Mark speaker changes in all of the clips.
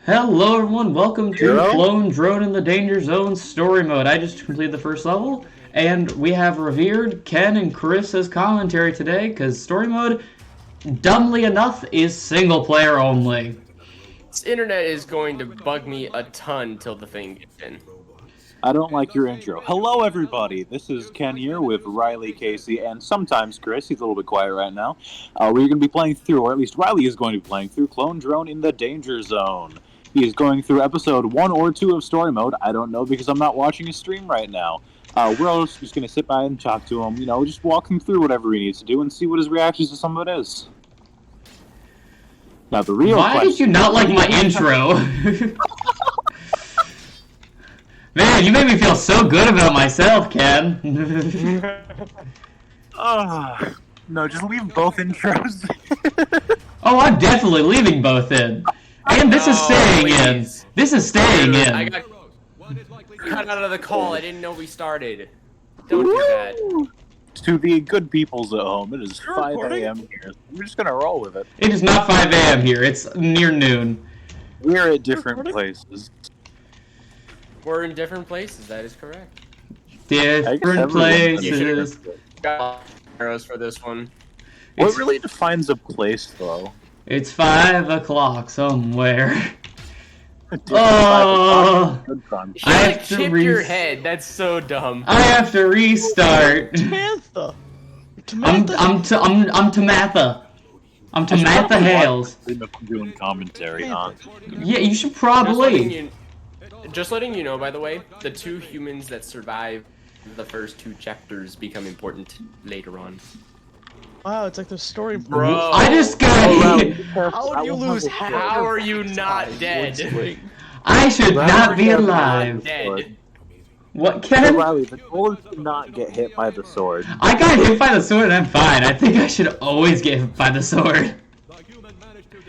Speaker 1: Hello everyone, welcome to
Speaker 2: Hero?
Speaker 1: Clone Drone in the Danger Zone story mode. I just completed the first level, and we have Revered, Ken, and Chris as commentary today, because story mode, dumbly enough, is single player only.
Speaker 3: This internet is going to bug me a ton till the thing gets in.
Speaker 2: I don't like your intro. Hello, everybody. This is Ken here with Rylee, Casey, and sometimes Chris. He's a little bit quiet right now. We're going to be playing through, or at least Rylee is going to be playing through, Clone Drone in the Danger Zone. He is going through episode 1 or 2 of story mode. I don't know because I'm not watching his stream right now. We're all just going to sit by and talk to him, just walk him through whatever he needs to do and see what his reactions to some of it is. Now, the real
Speaker 1: Why
Speaker 2: question...
Speaker 1: did you not like my intro? Man, you made me feel so good about myself, Ken.
Speaker 2: No, just leave both intros.
Speaker 1: Oh, I'm definitely leaving both in. And this is staying in. This is staying in.
Speaker 3: I got cut out of the call. I didn't know we started. Don't do that.
Speaker 2: To the good peoples at home, it is 5 a.m. here. We're just gonna roll with it.
Speaker 1: It is not 5 a.m. here. It's near noon.
Speaker 2: We're at different places.
Speaker 3: We're in different places. That is correct.
Speaker 1: Different places.
Speaker 3: Got arrows for this one.
Speaker 2: What really defines a place, though?
Speaker 1: It's 5 o'clock somewhere.
Speaker 2: Oh!
Speaker 1: I have to
Speaker 3: chip your head. That's so dumb.
Speaker 1: I have to restart.
Speaker 4: Tamatha.
Speaker 1: I'm Tamatha. I'm Tamatha Hales.
Speaker 2: Doing commentary, huh?
Speaker 1: Yeah, you should probably.
Speaker 3: Just letting you know, by the way, the 2 humans that survive the first 2 chapters become important later on.
Speaker 4: Wow, it's like the story.
Speaker 3: Bro,
Speaker 1: I just got hit.
Speaker 4: How do you lose half?
Speaker 3: How are you not dead?
Speaker 1: I should not be
Speaker 3: Not
Speaker 1: alive.
Speaker 3: dead.
Speaker 1: What, Ken?
Speaker 2: Riley, the goal is to not get hit by the sword.
Speaker 1: I got hit by the sword and I'm fine. I think I should always get hit by the sword.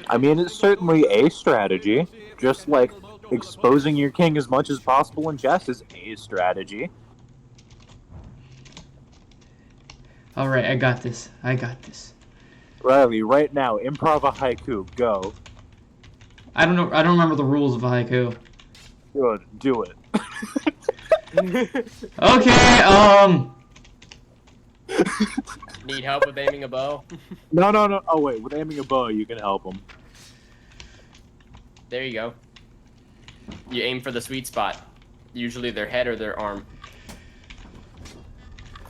Speaker 2: I mean, it's certainly a strategy. Just like exposing your king as much as possible in chess is a strategy.
Speaker 1: Alright, I got this. I got this.
Speaker 2: Riley, right now, improv a haiku. Go.
Speaker 1: I don't know. I don't remember the rules of haiku.
Speaker 2: Good. Do it.
Speaker 1: Okay,
Speaker 3: Need help with aiming a bow?
Speaker 2: No. Oh, wait. With aiming a bow, you can help him.
Speaker 3: There you go. You aim for the sweet spot. Usually their head or their arm.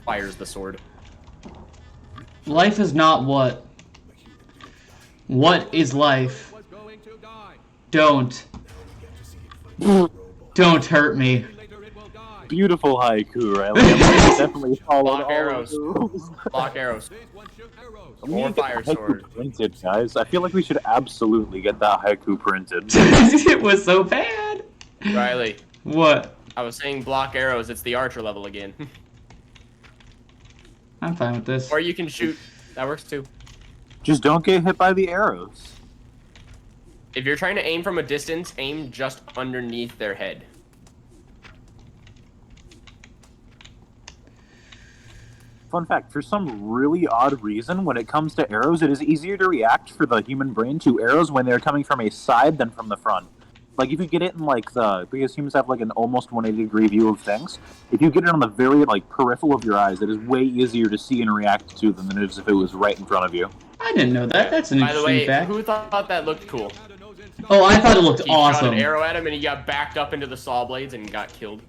Speaker 3: Fires the sword.
Speaker 1: life is not what. What is life? Don't. Don't hurt me.
Speaker 2: Beautiful haiku, Riley. I'm gonna definitely follow
Speaker 3: Block arrows. Block arrows. Or fire sword.
Speaker 2: Printed, guys. I feel like we should absolutely get that haiku printed.
Speaker 1: It was so bad.
Speaker 3: Riley,
Speaker 1: What?
Speaker 3: I was saying block arrows. It's the archer level again.
Speaker 1: I'm fine with this.
Speaker 3: Or you can shoot. That works too.
Speaker 2: Just don't get hit by the arrows.
Speaker 3: If you're trying to aim from a distance, aim just underneath their head.
Speaker 2: Fun fact, for some really odd reason, when it comes to arrows, it is easier to react for the human brain to arrows when they're coming from a side than from the front. Like, if you get it in, because humans have, an almost 180-degree view of things, if you get it on the very, peripheral of your eyes, it is way easier to see and react to them than it is if it was right in front of you.
Speaker 1: I didn't know that. That's an
Speaker 3: By the
Speaker 1: interesting
Speaker 3: way,
Speaker 1: fact.
Speaker 3: who thought that looked cool?
Speaker 1: Oh, I thought it looked
Speaker 3: He shot
Speaker 1: awesome.
Speaker 3: an arrow at him and he got backed up into the saw blades and got killed.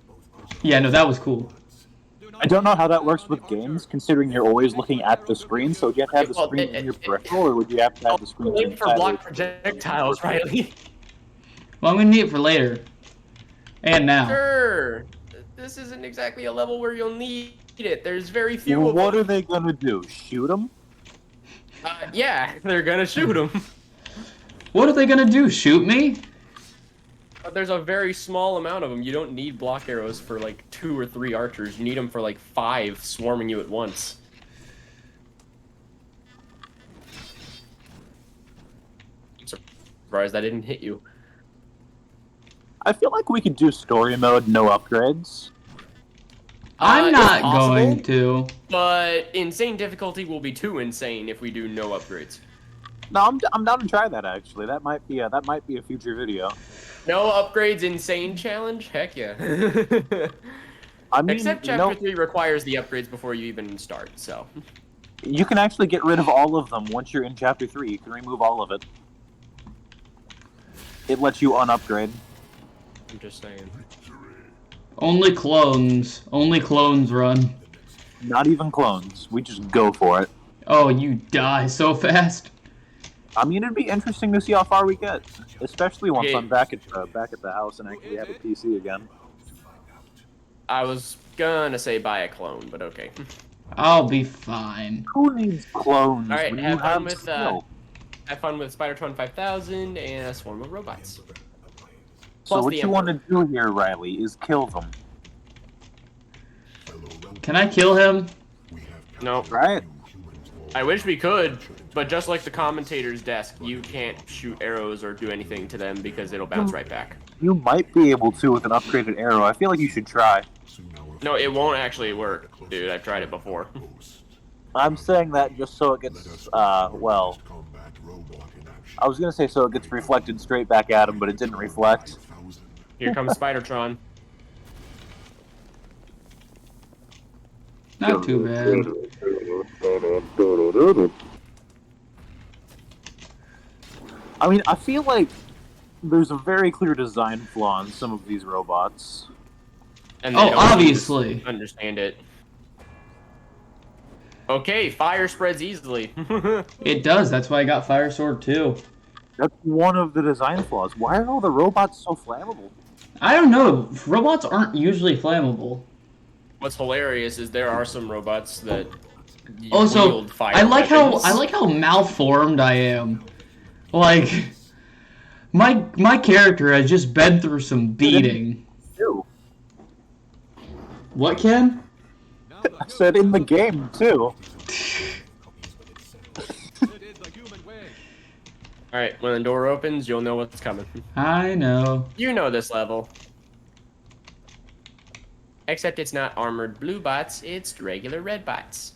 Speaker 1: Yeah, no, that was cool.
Speaker 2: I don't know how that works with games, considering you're always looking at the screen, so do you have to have the
Speaker 3: Well,
Speaker 2: screen in your peripheral, or would you have to have the screen
Speaker 3: Aim for block projectiles, Riley.
Speaker 1: Well, I'm gonna need it for later. And now.
Speaker 3: Sure. This isn't exactly a level where you'll need it. There's very few of
Speaker 2: What
Speaker 3: them.
Speaker 2: are they gonna do? Shoot them?
Speaker 3: Yeah, they're gonna shoot him.
Speaker 1: What are they gonna do? Shoot me?
Speaker 3: But there's a very small amount of them. You don't need block arrows for 2 or 3 archers. You need them for 5 swarming you at once. I'm surprised that didn't hit you.
Speaker 2: I feel like we could do story mode, no upgrades.
Speaker 1: I'm
Speaker 3: It's
Speaker 1: not
Speaker 3: possible,
Speaker 1: going to.
Speaker 3: But insane difficulty will be too insane if we do no upgrades.
Speaker 2: No, I'm down to try that actually. That might be a future video.
Speaker 3: No upgrades, insane challenge? Heck yeah.
Speaker 2: I mean,
Speaker 3: Except
Speaker 2: you know,
Speaker 3: Chapter 3 requires the upgrades before you even start, so.
Speaker 2: you can actually get rid of all of them once you're in Chapter 3. You can remove all of it. It lets you unupgrade.
Speaker 3: I'm just saying.
Speaker 1: Only clones. Only clones run.
Speaker 2: Not even clones. We just go for it.
Speaker 1: Oh, you die so fast.
Speaker 2: I mean, it'd be interesting to see how far we get, especially once
Speaker 3: Yeah.
Speaker 2: I'm back at the house and actually have a PC again.
Speaker 3: I was gonna say buy a clone, but okay.
Speaker 1: I'll be fine.
Speaker 2: Who needs clones
Speaker 3: Alright,
Speaker 2: when you
Speaker 3: have fun
Speaker 2: have
Speaker 3: with
Speaker 2: skill?
Speaker 3: Spider-Tron 5000 and a swarm of robots.
Speaker 2: So
Speaker 3: Plus
Speaker 2: what
Speaker 3: the
Speaker 2: you want to
Speaker 3: Emperor.
Speaker 2: do here, Rylee, is kill them,
Speaker 1: Can I kill him?
Speaker 3: No.
Speaker 2: right?
Speaker 3: I wish we could, but just like the commentator's desk, you can't shoot arrows or do anything to them because it'll bounce right back.
Speaker 2: You might be able to with an upgraded arrow. I feel like you should try.
Speaker 3: No, it won't actually work, dude. I've tried it before.
Speaker 2: I'm saying that just so it gets, well, I was gonna say so it gets reflected straight back at him, but it didn't reflect.
Speaker 3: Here comes Spider-Tron.
Speaker 1: Not too bad.
Speaker 2: I mean, I feel like there's a very clear design flaw in some of these robots.
Speaker 3: And
Speaker 1: Oh,
Speaker 3: they don't
Speaker 1: obviously.
Speaker 3: understand it. Okay, fire spreads easily.
Speaker 1: It does. That's why I got Fire Sword too.
Speaker 2: That's one of the design flaws. Why are all the robots so flammable?
Speaker 1: I don't know. Robots aren't usually flammable.
Speaker 3: What's hilarious is there are some robots that
Speaker 1: Also,
Speaker 3: wield fire
Speaker 1: I like
Speaker 3: weapons.
Speaker 1: how malformed I am. Like, my character has just been through some beating.
Speaker 2: Too.
Speaker 1: What, Ken?
Speaker 2: I said in the game too.
Speaker 3: Alright, when the door opens, you'll know what's coming.
Speaker 1: I know.
Speaker 3: You know this level. Except it's not armored blue bots, it's regular red bots.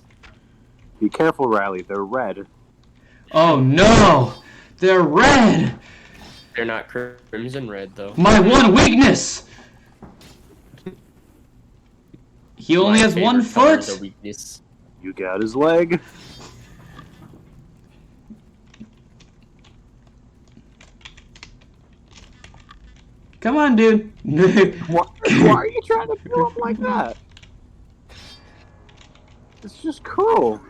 Speaker 2: Be careful, Rylee. They're red.
Speaker 1: Oh no! They're red!
Speaker 3: They're not crimson red, though.
Speaker 1: My one weakness! He only
Speaker 3: My
Speaker 1: has one
Speaker 3: favorite color is
Speaker 1: foot!
Speaker 3: a weakness.
Speaker 2: You got his leg.
Speaker 1: Come on, dude.
Speaker 2: Why are you trying to kill him like that? It's just cruel.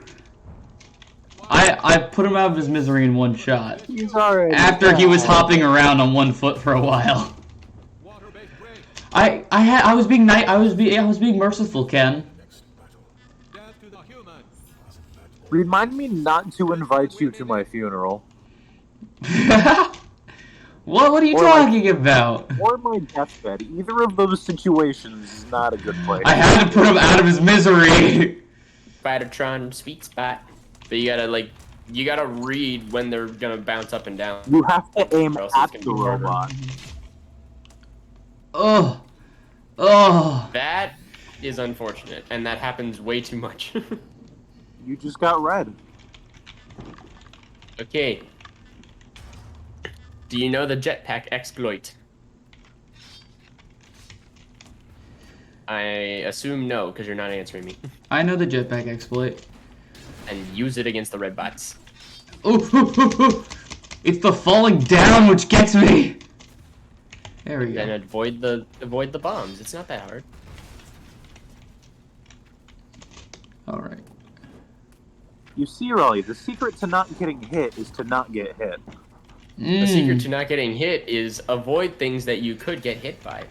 Speaker 1: I put him out of his misery in one shot.
Speaker 2: He's already
Speaker 1: After he was
Speaker 2: down.
Speaker 1: hopping around on one foot for a while. I was being merciful, Ken.
Speaker 2: Remind me not to invite you to my funeral.
Speaker 1: What are you
Speaker 2: Or like-
Speaker 1: talking about?
Speaker 2: Or my deathbed. Either of those situations is not a good place.
Speaker 1: I had to put him out of his misery.
Speaker 3: Spider-Tron sweet spot. But you gotta read when they're gonna bounce up and down.
Speaker 2: You have to aim
Speaker 3: Or else it's
Speaker 2: at
Speaker 3: gonna
Speaker 2: the
Speaker 3: be harder.
Speaker 2: robot.
Speaker 1: Ugh. Ugh.
Speaker 3: That is unfortunate, and that happens way too much.
Speaker 2: You just got red.
Speaker 3: Okay. Do you know the jetpack exploit? I assume no, because you're not answering me.
Speaker 1: I know the jetpack exploit.
Speaker 3: And use it against the red bots.
Speaker 1: Ooh, ooh, ooh, ooh. It's the falling down which gets me. There we
Speaker 3: Then
Speaker 1: go.
Speaker 3: avoid the bombs. It's not that hard.
Speaker 1: All right.
Speaker 2: You see, Rylee, the secret to not getting hit is to not get hit.
Speaker 3: The secret to not getting hit is avoid things that you could get hit by.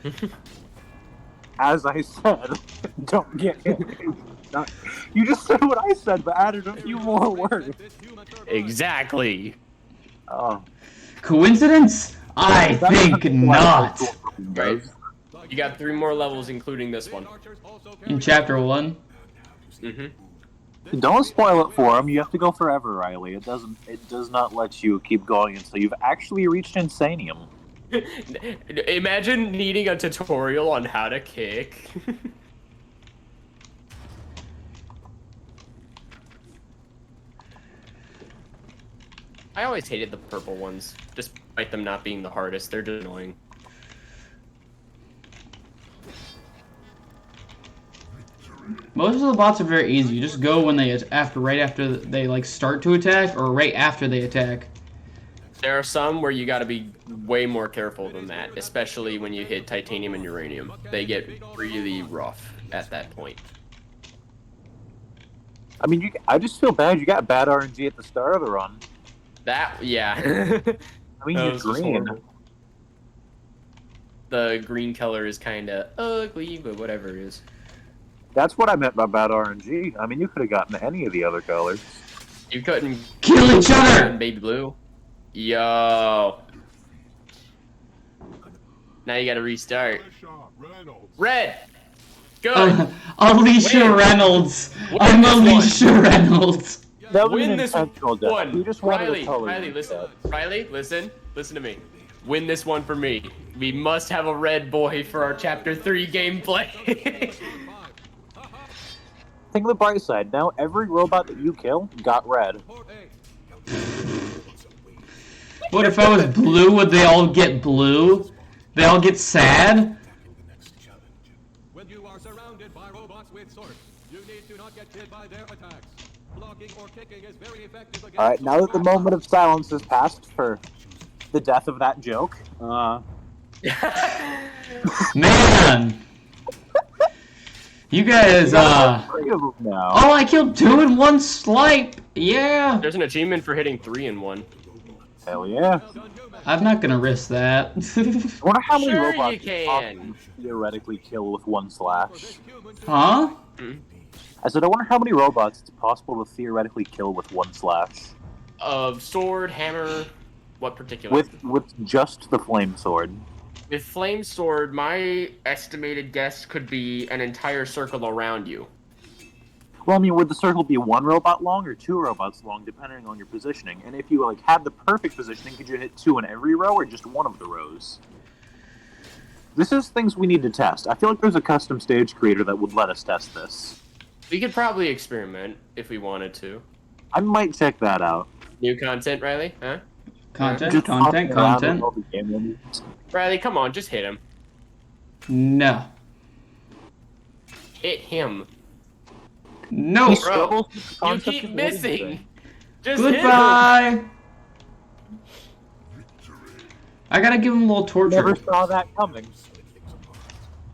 Speaker 2: As I said, don't get hit. You just said what I said, but added a few more words.
Speaker 3: Exactly.
Speaker 2: Oh.
Speaker 1: Coincidence? I think not.
Speaker 3: Right. You got 3 more levels, including this one.
Speaker 1: In chapter 1.
Speaker 3: Mm-hmm.
Speaker 2: Don't spoil it for him. You have to go forever, Rylee. It does not let you keep going until you've actually reached Insanium.
Speaker 3: Imagine needing a tutorial on how to kick. I always hated the purple ones, despite them not being the hardest. They're just annoying.
Speaker 1: Most of the bots are very easy. You just go when they right after they like start to attack, or right after they attack.
Speaker 3: There are some where you gotta be way more careful than that, especially when you hit titanium and uranium. They get really rough at that point.
Speaker 2: I mean, I just feel bad. You got bad RNG at the start of the run.
Speaker 3: Yeah.
Speaker 2: I mean, you're green.
Speaker 3: The green color is kind of ugly, but whatever it is.
Speaker 2: That's what I meant by bad RNG. I mean, you could have gotten any of the other colors.
Speaker 3: You couldn't
Speaker 1: Kill each other!
Speaker 3: Baby blue. Yo. Now you gotta restart. Red! Good!
Speaker 1: Alicia
Speaker 3: Win.
Speaker 1: Reynolds!
Speaker 3: Win
Speaker 1: I'm
Speaker 3: this one.
Speaker 1: Alicia Reynolds!
Speaker 2: That was
Speaker 3: Win
Speaker 2: an
Speaker 3: this
Speaker 2: intentional death.
Speaker 3: one.
Speaker 2: You just wanted
Speaker 3: Rylee,
Speaker 2: a color.
Speaker 3: Rylee, listen. Rylee, listen to me. Win this one for me. We must have a red boy for our Chapter 3 gameplay.
Speaker 2: Think of the bright side. Now every robot that you kill got red.
Speaker 1: What if I was blue? Would they all get blue? They all get sad?
Speaker 5: When you are surrounded by robots with swords, you need to not get hit by their attacks. Blocking or kicking is very effective against
Speaker 2: Alright, now that the moment of silence has passed for the death of that joke,
Speaker 1: Man! You guys,
Speaker 2: three of them now.
Speaker 1: Oh, I killed 2 in 1 swipe! Yeah!
Speaker 3: There's an achievement for hitting 3 in 1.
Speaker 2: Hell yeah.
Speaker 1: I'm not gonna risk that.
Speaker 2: I wonder how many
Speaker 3: Sure
Speaker 2: robots
Speaker 3: you can.
Speaker 2: you theoretically kill with one slash.
Speaker 1: Huh?
Speaker 2: I said, I wonder how many robots it's possible to theoretically kill with one slash.
Speaker 3: Of sword, hammer, what particular?
Speaker 2: With just the flame sword.
Speaker 3: With flame sword, my estimated guess could be an entire circle around you.
Speaker 2: Well, I mean, would the circle be 1 robot long or 2 robots long, depending on your positioning? And if you had the perfect positioning, could you hit 2 in every row or just 1 of the rows? This is things we need to test. I feel like there's a custom stage creator that would let us test this.
Speaker 3: We could probably experiment if we wanted to.
Speaker 2: I might check that out.
Speaker 3: New content, Rylee? Huh?
Speaker 1: Content,
Speaker 2: Just
Speaker 1: content,
Speaker 2: fucking around
Speaker 1: content.
Speaker 2: with all the game menus.
Speaker 3: Rylee, come on, just hit him.
Speaker 1: No.
Speaker 3: Hit him.
Speaker 1: No!
Speaker 2: He
Speaker 3: Bro,
Speaker 2: struggles with the
Speaker 3: You
Speaker 2: concept
Speaker 3: keep
Speaker 2: of hitting
Speaker 3: missing.
Speaker 2: things.
Speaker 3: Just hit him.
Speaker 1: Goodbye! I gotta give him a little torture.
Speaker 2: Never saw that coming.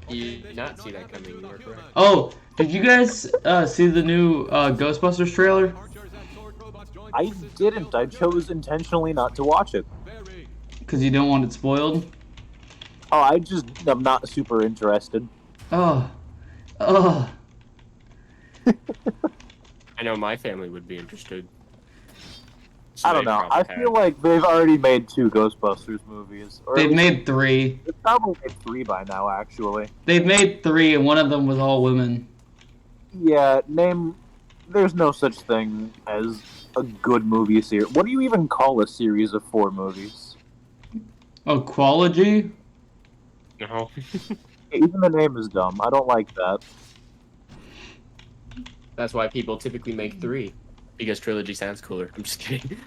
Speaker 3: You did not see that coming, you were correct.
Speaker 1: Oh, did you guys see the new Ghostbusters trailer?
Speaker 2: I didn't. I chose intentionally not to watch it.
Speaker 1: Because you don't want it spoiled?
Speaker 2: Oh, I'm not super interested.
Speaker 1: Oh. Oh.
Speaker 3: I know my family would be interested.
Speaker 2: I don't know. I feel like they've already made 2 Ghostbusters movies. Or
Speaker 1: They've made 3.
Speaker 2: They've probably made 3 by now, actually.
Speaker 1: They've made 3, and one of them was all women.
Speaker 2: Yeah, there's no such thing as a good movie series. What do you even call a series of 4 movies?
Speaker 1: Oh, Qualogy?
Speaker 3: No.
Speaker 2: Even the name is dumb. I don't like that.
Speaker 3: That's why people typically make 3. Because trilogy sounds cooler. I'm just kidding.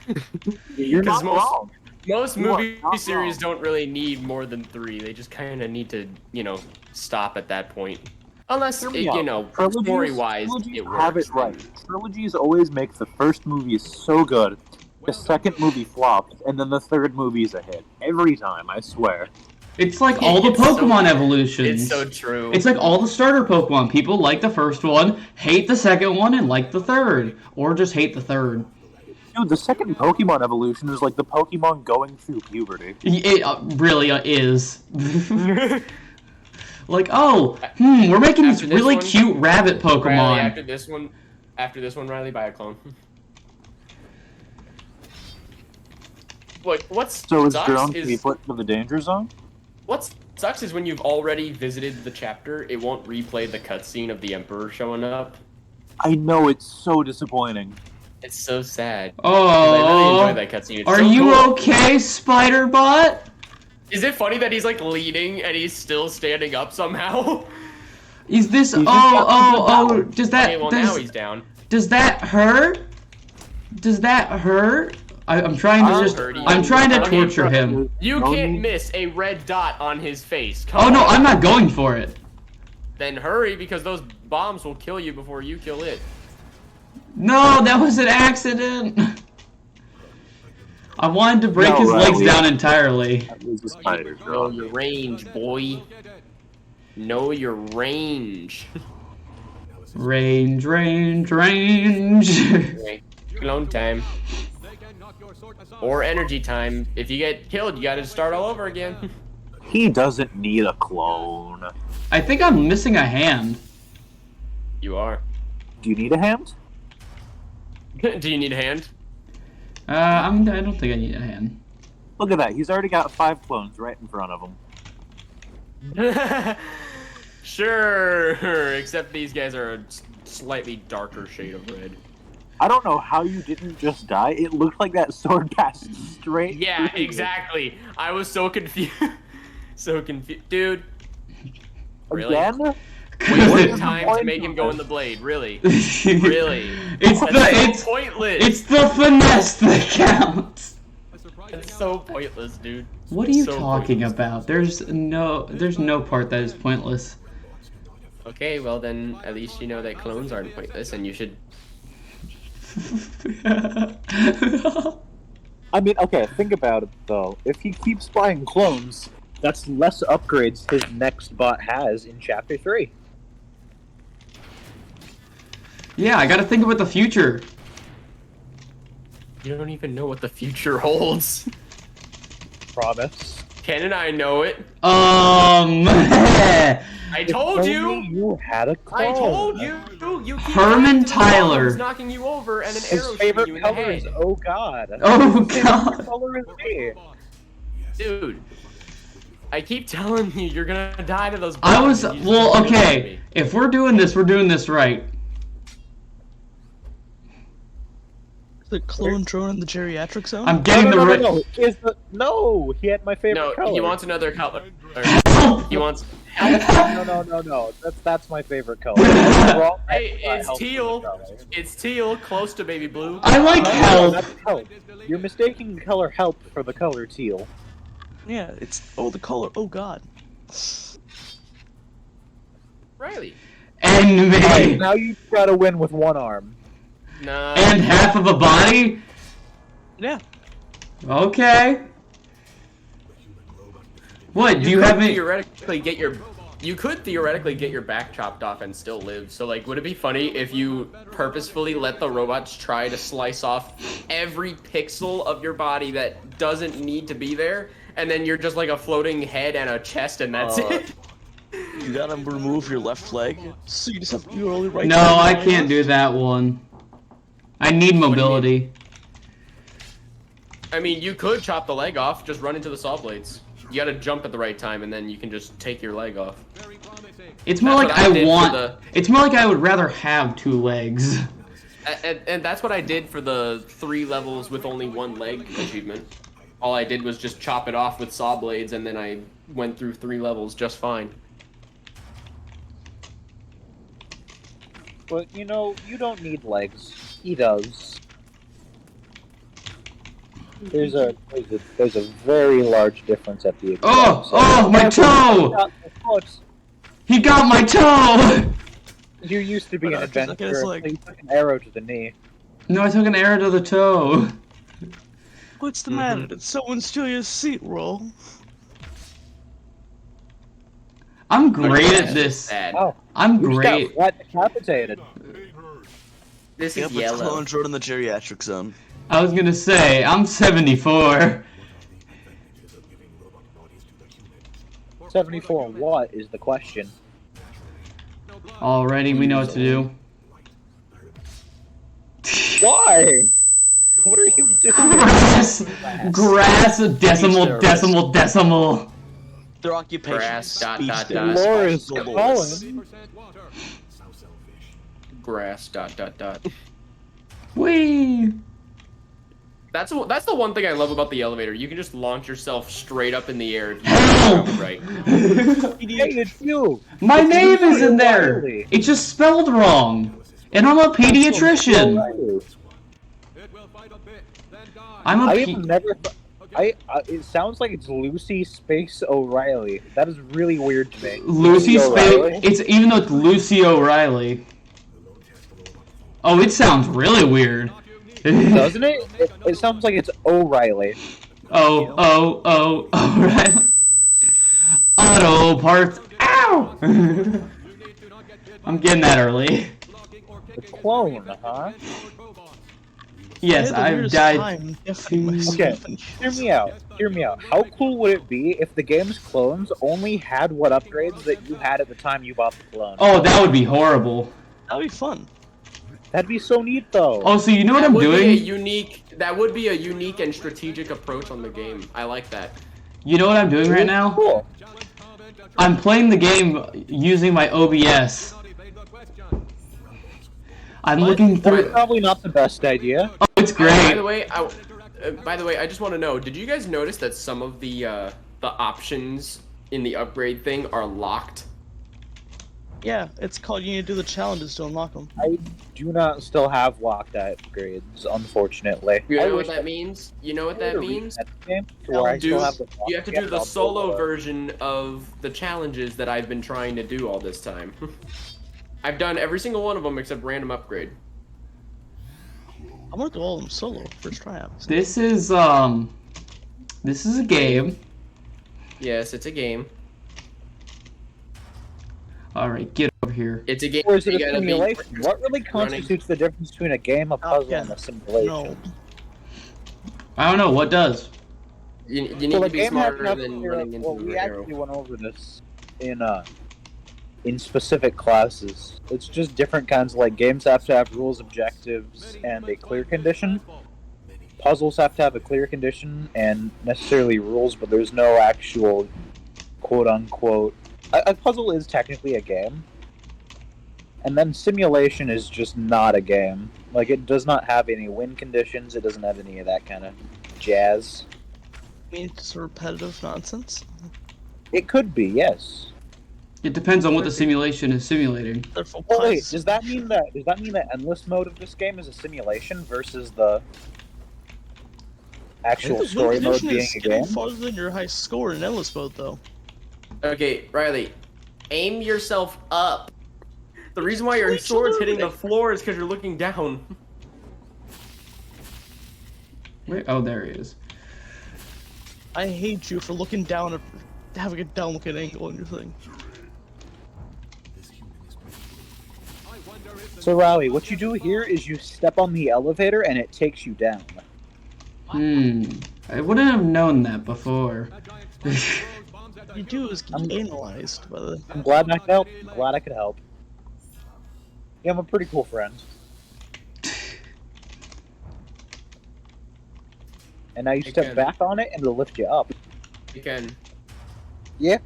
Speaker 2: You're not wrong.
Speaker 3: Most
Speaker 2: You are
Speaker 3: movie
Speaker 2: not
Speaker 3: series
Speaker 2: wrong.
Speaker 3: don't really need more than 3. They just kind of need to, stop at that point. Unless,
Speaker 2: Trilogies-
Speaker 3: story-wise,
Speaker 2: trilogies
Speaker 3: it works.
Speaker 2: have it right. Trilogies always make the first movie so good, the second movie flops, and then the third movie's a hit. Every time, I swear.
Speaker 1: It's like all the
Speaker 3: It's so-
Speaker 1: Pokemon evolutions.
Speaker 3: It's so true.
Speaker 1: It's like all the starter Pokemon. People like the first one, hate the second one, and like the third. Or just hate the third.
Speaker 2: Dude, the second Pokemon evolution is like the Pokemon going through puberty.
Speaker 1: It really is. Like, we're making these
Speaker 3: After this
Speaker 1: really
Speaker 3: one,
Speaker 1: cute rabbit
Speaker 3: Rylee,
Speaker 1: Pokemon.
Speaker 3: after this one, Rylee, buy a clone. What's
Speaker 2: So is
Speaker 3: sucks
Speaker 2: drone to be put into the danger zone?
Speaker 3: What sucks is when you've already visited the chapter, it won't replay the cutscene of the Emperor showing up.
Speaker 2: I know, it's so disappointing.
Speaker 3: It's so sad. 'Cause I really
Speaker 1: Oh,
Speaker 3: enjoy that cutscene. It's
Speaker 1: are
Speaker 3: so
Speaker 1: you
Speaker 3: cool.
Speaker 1: okay, Spider-Bot?
Speaker 3: Is it funny that he's like leaning and he's still standing up somehow?
Speaker 1: Is this?
Speaker 2: He's just
Speaker 1: Does that?
Speaker 3: Okay, well now he's down.
Speaker 1: Does that hurt? Does that hurt? I'm trying to just. I'm trying to torture him.
Speaker 3: You can't miss a red dot on his face.
Speaker 1: Oh no, I'm not going for it.
Speaker 3: Then hurry, because those bombs will kill you before you kill it.
Speaker 1: No, that was an accident. I wanted to break his legs down entirely.
Speaker 2: That was a spider,
Speaker 3: Know
Speaker 2: girl.
Speaker 3: your range, boy. Know your range.
Speaker 1: Range, range, range.
Speaker 3: Okay. Clone time. Or energy time. If you get killed, you gotta start all over again.
Speaker 2: He doesn't need a clone.
Speaker 1: I think I'm missing a hand.
Speaker 3: You are.
Speaker 2: Do you need a hand?
Speaker 3: Do you need a hand?
Speaker 1: I don't think I need a hand.
Speaker 2: Look at that. He's already got 5 clones right in front of him.
Speaker 3: Sure, except these guys are a slightly darker shade of red.
Speaker 2: I don't know how you didn't just die. It looked like that sword passed straight.
Speaker 3: Yeah,
Speaker 2: through you.
Speaker 3: exactly. I was so confused. So confused. Dude. Really?
Speaker 2: Again?
Speaker 3: Wasting time to make him go in the blade, really? Really?
Speaker 1: It's
Speaker 3: pointless.
Speaker 1: It's the finesse that counts.
Speaker 3: It's so pointless, dude.
Speaker 1: What are you
Speaker 3: So
Speaker 1: talking
Speaker 3: pointless.
Speaker 1: about? There's no part that is pointless.
Speaker 3: Okay, well then, at least you know that clones aren't pointless, and you should.
Speaker 2: I mean, okay, think about it, though. If he keeps buying clones, that's less upgrades his next bot has in Chapter 3.
Speaker 1: Yeah, I gotta think about the future.
Speaker 3: You don't even know what the future holds.
Speaker 2: Promise.
Speaker 3: Ken and I know it. I told you.
Speaker 2: Only you had a clone.
Speaker 3: I told you. You keep
Speaker 1: Herman
Speaker 3: going to the wall,
Speaker 1: Tyler.
Speaker 3: who's knocking you over, and an
Speaker 2: His
Speaker 3: arrow shooting
Speaker 2: favorite
Speaker 3: you in the
Speaker 2: color is
Speaker 3: head.
Speaker 2: oh god.
Speaker 1: Oh
Speaker 2: His favorite
Speaker 1: god.
Speaker 2: color is me.
Speaker 3: Dude, I keep telling you, you're gonna die to those.
Speaker 1: I was
Speaker 3: bombs, and you just
Speaker 1: well,
Speaker 3: don't listen to
Speaker 1: okay.
Speaker 3: me.
Speaker 1: If we're doing this right.
Speaker 4: The clone drone in the geriatric zone?
Speaker 1: I'm getting the right.
Speaker 2: No, he had my favorite
Speaker 3: No,
Speaker 2: color.
Speaker 3: he wants another color. He wants.
Speaker 2: No. That's my favorite color. Wrong.
Speaker 3: Hey, it's
Speaker 2: Help
Speaker 3: teal.
Speaker 2: color.
Speaker 3: It's teal, close to baby blue.
Speaker 1: I like
Speaker 2: No,
Speaker 1: help.
Speaker 2: that's help. You're mistaking the color help for the color teal.
Speaker 4: Yeah, it's the color. Oh god.
Speaker 3: Rylee.
Speaker 1: And
Speaker 2: Alright,
Speaker 1: me.
Speaker 2: now you gotta win with one arm.
Speaker 3: No.
Speaker 1: And half of a body.
Speaker 4: Yeah.
Speaker 1: Okay. What do you
Speaker 3: could
Speaker 1: have any?
Speaker 3: theoretically get your. You could theoretically get your back chopped off and still live. So, like, would it be funny if you purposefully let the robots try to slice off every pixel of your body that doesn't need to be there, and then you're just like a floating head and a chest, and that's it?
Speaker 4: You gotta remove your left leg, so you just have your only right.
Speaker 1: No, I can't do that one. I need mobility.
Speaker 3: I mean, you could chop the leg off, just run into the saw blades. You gotta jump at the right time, and then you can just take your leg off.
Speaker 1: It's more
Speaker 3: That's
Speaker 1: like
Speaker 3: what I
Speaker 1: I
Speaker 3: did for
Speaker 1: want.
Speaker 3: the-
Speaker 1: It's more like I would rather have 2 legs.
Speaker 3: And that's what I did for the 3 levels with only 1 leg achievement. All I did was just chop it off with saw blades, and then I went through 3 levels just fine.
Speaker 2: But you know, you don't need legs. He does. There's a very large difference at the exam.
Speaker 1: Oh, my toe! He got my toe!
Speaker 2: You used to be
Speaker 4: But
Speaker 2: an
Speaker 4: I just look at his
Speaker 2: adventurer.
Speaker 4: leg.
Speaker 2: So you took an arrow to the knee.
Speaker 1: No, I took an arrow to the toe.
Speaker 4: What's the matter? Did someone steal your seat, roll?
Speaker 1: I'm great
Speaker 3: Okay,
Speaker 1: at this.
Speaker 3: Bad.
Speaker 2: Oh,
Speaker 1: I'm
Speaker 2: you just
Speaker 1: great.
Speaker 2: got flat decapitated.
Speaker 3: This
Speaker 4: Yeah,
Speaker 3: is
Speaker 4: but the
Speaker 3: yellow.
Speaker 4: clone drone in the geriatric zone.
Speaker 1: I was gonna say, I'm 74.
Speaker 2: 74 what is the question?
Speaker 1: Already, we know what to do.
Speaker 2: Why? What are you doing?
Speaker 1: Grass, decimal.
Speaker 4: Their occupation
Speaker 3: Grass,
Speaker 4: is
Speaker 3: dot,
Speaker 4: speech
Speaker 3: dot,
Speaker 4: therapy.
Speaker 3: dot.
Speaker 2: Dolores
Speaker 4: Dolores.
Speaker 2: Cullen.
Speaker 3: Grass. ...
Speaker 1: Whee!
Speaker 3: That's the one thing I love about the elevator. You can just launch yourself straight up in the air if you
Speaker 1: Help!
Speaker 3: do it right.
Speaker 2: Hey, it's you!
Speaker 1: My
Speaker 2: It's
Speaker 1: name
Speaker 2: you,
Speaker 1: is in there.
Speaker 2: Rylee.
Speaker 1: It's just spelled wrong. And I'm a pediatrician.
Speaker 2: Rylee.
Speaker 5: It will fight a bit, then die.
Speaker 1: I'm a
Speaker 2: I
Speaker 1: P.
Speaker 2: have never. It sounds like it's Lucy Space O'Reilly. That is really weird to me.
Speaker 1: Lucy
Speaker 2: O'Reilly?
Speaker 1: It's even though it's Lucy O'Reilly. Oh, it sounds really weird.
Speaker 2: Doesn't it? It sounds like it's O'Reilly.
Speaker 1: O'Reilly. Auto parts. Ow! I'm getting that early.
Speaker 2: The clone, huh?
Speaker 1: Yes, I've died.
Speaker 2: Okay, hear me out. Hear me out. How cool would it be if the game's clones only had what upgrades that you had at the time you bought the clone?
Speaker 1: Oh, that would be horrible.
Speaker 4: That'd be fun.
Speaker 2: That'd be so neat, though.
Speaker 1: Oh, so you know what
Speaker 3: That
Speaker 1: I'm
Speaker 3: would be a
Speaker 1: doing?
Speaker 3: that would be a unique and strategic approach on the game. I like that.
Speaker 1: You know what I'm doing right now?
Speaker 2: Cool.
Speaker 1: I'm playing the game using my OBS. I'm looking
Speaker 2: That's
Speaker 1: through.
Speaker 2: probably not the best idea.
Speaker 1: Oh, it's
Speaker 3: By
Speaker 1: great.
Speaker 3: the way, I just want to know, did you guys notice that some of the options in the upgrade thing are locked?
Speaker 4: Yeah, it's called. You need to do the challenges to unlock them.
Speaker 2: I do not still have locked upgrades, unfortunately.
Speaker 3: You
Speaker 2: I
Speaker 3: know what
Speaker 2: wish
Speaker 3: that means? You know what that means?
Speaker 2: That game to where I still have the
Speaker 3: You have to do the solo version of the challenges that I've been trying to do all this time. I've done every single one of them except random upgrade.
Speaker 4: I'm gonna do all of them solo first try out.
Speaker 1: This is a game.
Speaker 3: Yes, it's a game.
Speaker 1: All right, get over here.
Speaker 3: It's a game.
Speaker 2: Or is it
Speaker 3: You
Speaker 2: a
Speaker 3: gotta be
Speaker 2: simulation? What really
Speaker 3: running.
Speaker 2: constitutes the difference between a game, a puzzle, and a simulation?
Speaker 4: No.
Speaker 1: I don't know what does.
Speaker 3: You need
Speaker 2: Well,
Speaker 3: to
Speaker 2: the
Speaker 3: be
Speaker 2: game has
Speaker 3: smarter
Speaker 2: enough
Speaker 3: than
Speaker 2: to-
Speaker 3: running into
Speaker 2: well,
Speaker 3: the
Speaker 2: we
Speaker 3: arrow.
Speaker 2: actually went over this in specific classes. It's just different kinds. Like games have to have rules, objectives, and a clear condition. Puzzles have to have a clear condition and necessarily rules, but there's no actual quote-unquote. A puzzle is technically a game, and then simulation is just not a game. Like it does not have any win conditions. It doesn't have any of that kind of jazz.
Speaker 4: I mean, it's repetitive nonsense.
Speaker 2: It could be, yes.
Speaker 1: It depends on what the simulation is simulating.
Speaker 4: They're full
Speaker 2: Well, wait,
Speaker 4: price.
Speaker 2: does that mean that endless mode of this game is a simulation versus the actual
Speaker 4: The
Speaker 2: story
Speaker 4: win
Speaker 2: mode
Speaker 4: condition
Speaker 2: being
Speaker 4: is
Speaker 2: a
Speaker 4: getting
Speaker 2: game?
Speaker 4: farther than your high score in endless mode, though.
Speaker 3: Okay, Riley, aim yourself up. The reason why your
Speaker 4: Wait,
Speaker 3: sword's
Speaker 4: so
Speaker 3: hitting the floor is because you're looking down.
Speaker 1: Wait, oh, there he is.
Speaker 4: I hate you for looking down at having a down-looking angle on your thing.
Speaker 2: So, Rylee, what you do here is you step on the elevator and it takes you down.
Speaker 1: I wouldn't have known that before.
Speaker 4: What you do is get analyzed by the.
Speaker 2: I'm glad I could help. I'm glad I could help. Yeah, I'm a pretty cool friend. And now you step
Speaker 3: can.
Speaker 2: back on it and it'll lift you up.
Speaker 3: You can.
Speaker 2: Yeah.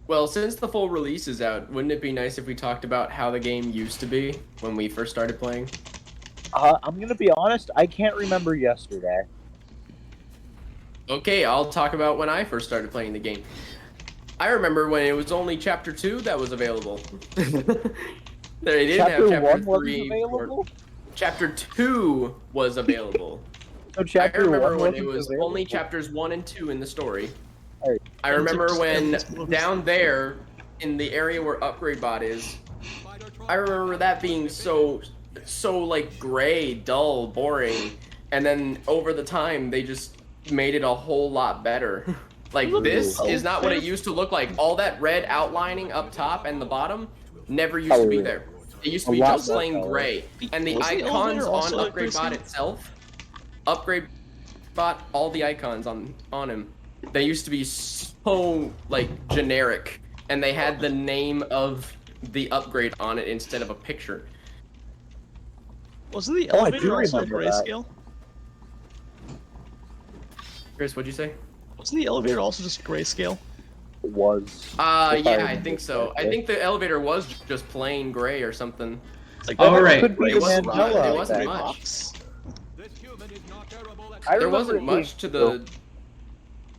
Speaker 3: Well, since the full release is out, wouldn't it be nice if we talked about how the game used to be when we first started playing?
Speaker 2: I'm gonna be honest, I can't remember yesterday.
Speaker 3: Okay, I'll talk about when I first started playing the game. I remember when it was only Chapter 2 that was available. They didn't have Chapter
Speaker 2: 1
Speaker 3: 3.
Speaker 2: wasn't available?
Speaker 3: Chapter 2 was available.
Speaker 2: So
Speaker 3: I
Speaker 2: chapter
Speaker 3: remember
Speaker 2: 1
Speaker 3: when
Speaker 2: wasn't
Speaker 3: it was
Speaker 2: available?
Speaker 3: only chapters 1 and 2 in the story.
Speaker 2: Alright.
Speaker 3: I remember when down there in the area where Upgrade Bot is, I remember that being so like gray, dull, boring, and then over the time they just made it a whole lot better. Like this is not what it used to look like. All that red outlining up top and the bottom never used to be there. It used to be just plain gray. And the
Speaker 4: Was the
Speaker 3: icons
Speaker 4: elevator
Speaker 3: on
Speaker 4: also like
Speaker 3: Upgrade Bot
Speaker 4: grayscale?
Speaker 3: itself, Upgrade Bot, all the icons on him, they used to be so like generic, and they had the name of the upgrade on it instead of a picture.
Speaker 4: Wasn't the
Speaker 2: Oh, I
Speaker 4: elevator
Speaker 2: do
Speaker 4: also
Speaker 2: remember that.
Speaker 4: grayscale?
Speaker 3: Chris, what'd you say?
Speaker 4: Wasn't the elevator also just grayscale?
Speaker 2: It was. If I
Speaker 3: Yeah, I
Speaker 2: remember
Speaker 3: think so. I
Speaker 2: correctly.
Speaker 3: think the elevator was just plain gray or something.
Speaker 4: Like,
Speaker 1: All right.
Speaker 2: Could be
Speaker 3: It
Speaker 2: the
Speaker 3: wasn't
Speaker 2: Mandela
Speaker 3: much. It wasn't
Speaker 2: effect.
Speaker 3: much.
Speaker 5: This human is not terrible at
Speaker 2: I
Speaker 3: There
Speaker 2: remember
Speaker 3: wasn't
Speaker 2: it
Speaker 3: much to
Speaker 2: being-
Speaker 3: the.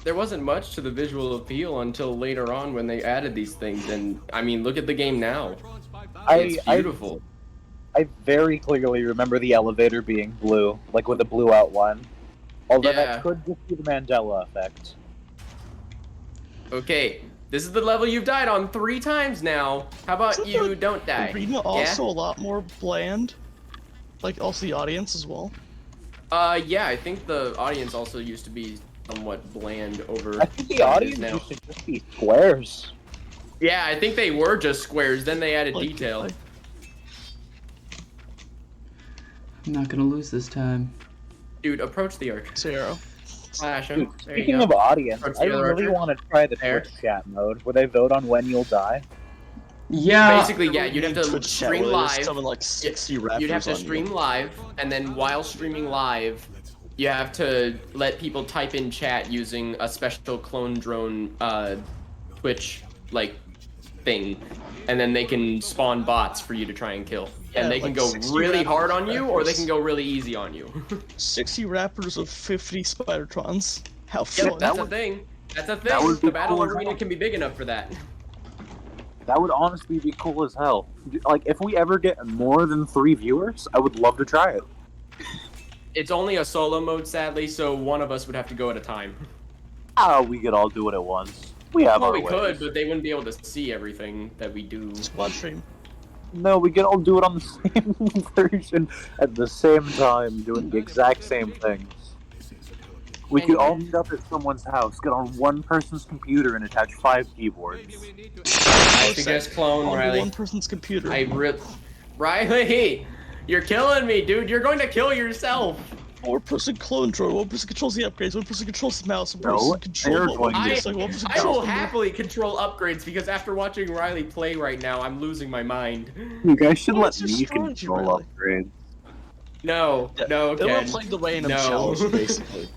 Speaker 3: There wasn't much to the visual appeal until later on when they added these things, and I mean, look at the game now. It's beautiful.
Speaker 2: I very clearly remember the elevator being blue, like with a blue outline. Although
Speaker 3: Yeah.
Speaker 2: that could just be the Mandela effect.
Speaker 3: Okay, this is the level you've died on 3 times now. How about
Speaker 4: Isn't
Speaker 3: you
Speaker 4: the
Speaker 3: don't die?
Speaker 4: arena
Speaker 3: Yeah?
Speaker 4: also a lot more bland? Like, also the audience as well?
Speaker 3: Yeah, I think the audience also used to be somewhat bland over.
Speaker 2: I think the
Speaker 3: than it is
Speaker 2: audience
Speaker 3: now.
Speaker 2: used to just be squares.
Speaker 3: Yeah, I think they were just squares. Then they added
Speaker 4: Like,
Speaker 3: detail.
Speaker 1: I'm not gonna lose this time.
Speaker 3: Dude, approach the archer.
Speaker 4: Zero.
Speaker 3: Slash him.
Speaker 2: Dude,
Speaker 3: There you
Speaker 2: speaking
Speaker 3: go.
Speaker 2: of audience,
Speaker 3: Approach
Speaker 2: I
Speaker 3: the
Speaker 2: really
Speaker 3: archer.
Speaker 2: want to try the
Speaker 3: There.
Speaker 2: Twitch chat mode, where they vote on when you'll die.
Speaker 1: Yeah.
Speaker 3: Basically, yeah, you'd have to
Speaker 4: Twitch chat
Speaker 3: stream
Speaker 4: where there's
Speaker 3: live.
Speaker 4: Something like 60 rappers
Speaker 3: You'd have to
Speaker 4: on
Speaker 3: stream
Speaker 4: you.
Speaker 3: live, and then while streaming live, you have to let people type in chat using a special clone drone Twitch like thing, and then they can spawn bots for you to try and kill.
Speaker 4: Yeah,
Speaker 3: And they can
Speaker 4: like
Speaker 3: go
Speaker 4: 60
Speaker 3: really hard
Speaker 4: rappers.
Speaker 3: on you, or they can go really easy on you.
Speaker 4: 60 rappers of 50 Spidertrons. How
Speaker 3: Yep,
Speaker 4: fun.
Speaker 3: that's a thing. That's a thing.
Speaker 2: that would be
Speaker 3: The battle
Speaker 2: cool as
Speaker 3: arena
Speaker 2: hell.
Speaker 3: can be big enough for that.
Speaker 2: That would honestly be cool as hell. Like, if we ever get more than 3 viewers, I would love to try it.
Speaker 3: It's only a solo mode, sadly, so one of us would have to go at a time.
Speaker 2: Ah, we could all do it at once. We have
Speaker 3: Well,
Speaker 2: our
Speaker 3: we
Speaker 2: ways.
Speaker 3: could, but they wouldn't be able to see everything that we do.
Speaker 4: Squad stream.
Speaker 2: No, we could all do it on the same version at the same time, doing the exact same things. We could all meet up at someone's house, get on one person's computer, and attach 5 keyboards.
Speaker 3: I suggest clone,
Speaker 4: On
Speaker 3: Riley.
Speaker 4: one person's computer.
Speaker 3: Riley, you're killing me, dude. You're going to kill yourself.
Speaker 4: One person clone drone, one person controls the upgrades, one person controls the mouse, one
Speaker 2: No,
Speaker 4: person
Speaker 2: they're
Speaker 4: controls
Speaker 2: going to-
Speaker 4: one person
Speaker 3: I will
Speaker 4: controls the-
Speaker 3: happily control upgrades because after watching Riley play right now, I'm losing my mind.
Speaker 2: You guys should
Speaker 4: What's
Speaker 2: let
Speaker 4: your
Speaker 2: me
Speaker 4: strategy,
Speaker 2: control
Speaker 4: really?
Speaker 2: upgrades.
Speaker 3: No, no,
Speaker 4: They were
Speaker 3: Ken.
Speaker 4: playing the random
Speaker 3: No.
Speaker 4: challenge, basically.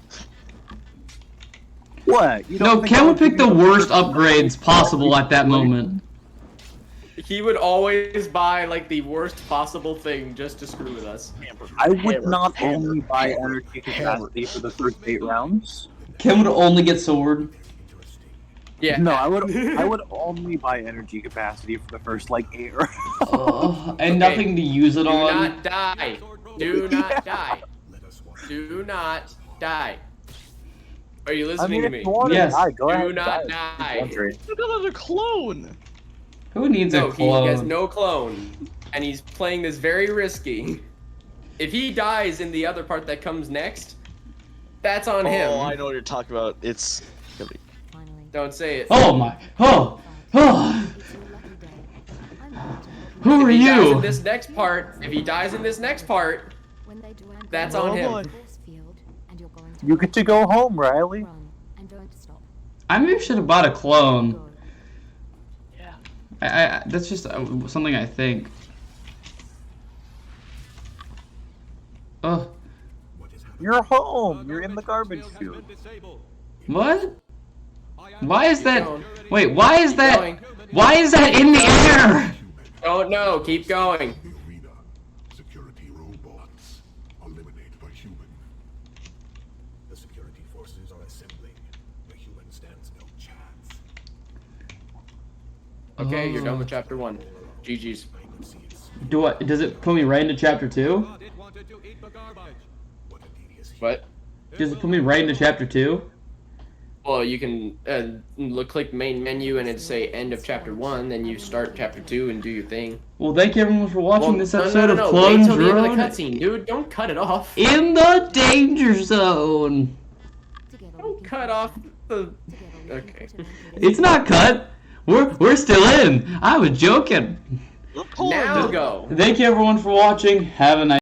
Speaker 2: What? You
Speaker 1: No,
Speaker 2: don't think
Speaker 1: Ken
Speaker 2: I
Speaker 1: would pick the
Speaker 2: do
Speaker 1: worst upgrades possible at that moment.
Speaker 3: He would always buy like the worst possible thing just to screw with us.
Speaker 2: I would
Speaker 4: Hammer,
Speaker 2: not
Speaker 4: hammer,
Speaker 2: only buy
Speaker 4: hammer,
Speaker 2: energy capacity for the first 8 rounds.
Speaker 1: Ken would only get sword.
Speaker 3: Yeah.
Speaker 2: No, I would only buy energy capacity for the first like 8 rounds.
Speaker 1: And nothing to use it
Speaker 3: Do
Speaker 1: on.
Speaker 3: not die. Do not die. Do not die. Are you
Speaker 2: I
Speaker 3: listening
Speaker 2: mean,
Speaker 3: to
Speaker 2: if
Speaker 3: me?
Speaker 2: you want
Speaker 1: Yes.
Speaker 2: to die, go
Speaker 3: Do
Speaker 2: ahead.
Speaker 3: not
Speaker 2: die.
Speaker 3: die.
Speaker 2: Country.
Speaker 4: Look at another clone!
Speaker 1: Who needs
Speaker 3: No,
Speaker 1: a
Speaker 3: he has
Speaker 1: clone?
Speaker 3: no clone, and he's playing this very risky. If he dies in the other part that comes next, that's on him.
Speaker 4: Oh, I know what you're talking about. It's...
Speaker 3: Don't say it.
Speaker 1: Oh my. Oh. Oh. Who
Speaker 3: If
Speaker 1: are
Speaker 3: he dies in
Speaker 1: you?
Speaker 3: this next part, that's on
Speaker 4: Oh,
Speaker 3: him.
Speaker 4: boy.
Speaker 2: You get to go home, Riley.
Speaker 1: I maybe should have bought a clone.
Speaker 4: Yeah.
Speaker 1: I that's just something I think. Oh.
Speaker 2: You're home. You're in the garbage chute.
Speaker 1: What? Why is that?
Speaker 3: going.
Speaker 1: Wait, why is
Speaker 3: Keep
Speaker 1: that?
Speaker 3: going.
Speaker 1: Why is that in the air?
Speaker 3: Don't know. Keep going.
Speaker 5: Arena. Security robots. Eliminate the human. The security forces are assembling. The human stands no chance.
Speaker 3: Okay, you're done with chapter 1. GG's.
Speaker 1: Do I? Does it put me right into chapter 2?
Speaker 5: It wanted to eat the garbage. What a tedious
Speaker 3: What?
Speaker 1: Does it put me right into chapter 2?
Speaker 3: Well, you can click main menu and it'd say end of chapter 1, then you start chapter 2 and do your thing.
Speaker 1: Well, thank you everyone for watching
Speaker 3: Well,
Speaker 1: this
Speaker 3: no,
Speaker 1: episode
Speaker 3: no,
Speaker 1: of
Speaker 3: no,
Speaker 1: Clone
Speaker 3: wait till the end of the
Speaker 1: Drone
Speaker 3: cutscene, dude. Don't cut it off.
Speaker 1: in the danger zone.
Speaker 3: Don't cut off the. Okay.
Speaker 1: It's not cut. We're still in. I was joking.
Speaker 4: Hold on.
Speaker 3: Now go.
Speaker 1: Thank you everyone for watching. Have a nice